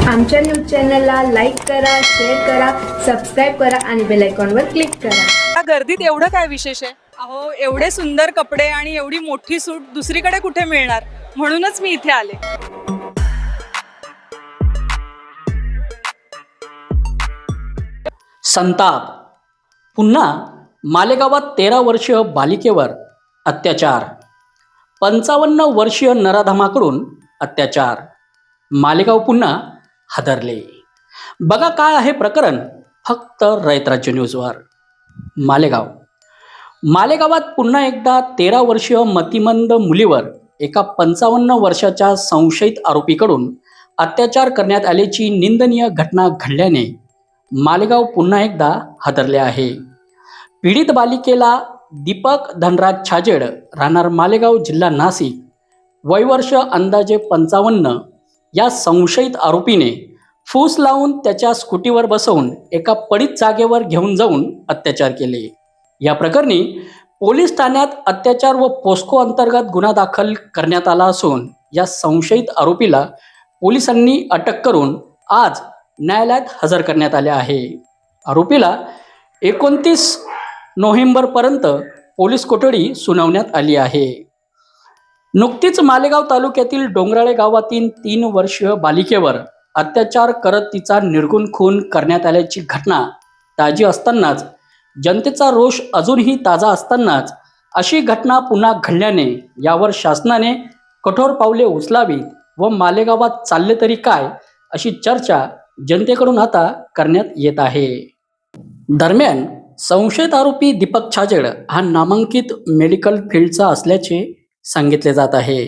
आमच्या न्यूज चॅनलला लाईक करा, शेअर करा, सबस्क्राईब करा आणि बेल आयकॉनवर क्लिक करा. या गर्दीत एवढं काय विशेष आहे? अहो, एवढे सुंदर कपडे आणि एवढी मोठी सूट दुसरीकडे कुठे मिळणार, म्हणूनच मी इथे आले. संताप. पुन्हा मालेगावात 13 वर्षीय बालिकेवर अत्याचार. 55 वर्षीय नराधमाकडून अत्याचार. मालेगाव पुन्हा हादरले. बघा काय आहे प्रकरण, फक्त रयत राज्य न्यूजवर. मालेगावात पुन्हा एकदा 13 वर्षीय मतिमंद मुलीवर एका 55 वर्षाच्या संशयित आरोपीकडून अत्याचार करण्यात आल्याची निंदनीय घटना घडल्याने मालेगाव पुन्हा एकदा हादरले आहे. पीडित बालिकेला दीपक धनराज छाजेड, राहणार मालेगाव, जिल्हा नाशिक, वयवर्ष अंदाजे 55, या संशयित आरोपीने फूस लावून त्याच्या स्कूटीवर बसवून एका पडीत जागेवर घेऊन जाऊन अत्याचार केले. या प्रकरणी पोलीस ठाण्यात अत्याचार व पोस्को अंतर्गत गुन्हा दाखल करण्यात आला असून या संशयित आरोपीला पोलिसांनी अटक करून आज न्यायालयात हजर करण्यात आले आहे. आरोपीला 29 नोव्हेंबरपर्यंत पोलीस कोठडी सुनावण्यात आली आहे. नुकतीच मालेगाव तालुक्यातील डोंगराळे गावातील 3 वर्षीय बालिकेवर अत्याचार करत तिचा निर्घृण खून करण्यात आल्याची घटना ताजी असतानाच, जनतेचा रोष अजूनही ताजा असतानाच अशी घटना पुन्हा घडल्याने यावर शासनाने कठोर पावले उचलावीत व मालेगावात चालले तरी काय, अशी चर्चा जनतेकडून आता करण्यात येत आहे. दरम्यान संशयित आरोपी दीपक छाजेड हा नामांकित मेडिकल फील्डचा असल्याचे सांगितले जात आहे.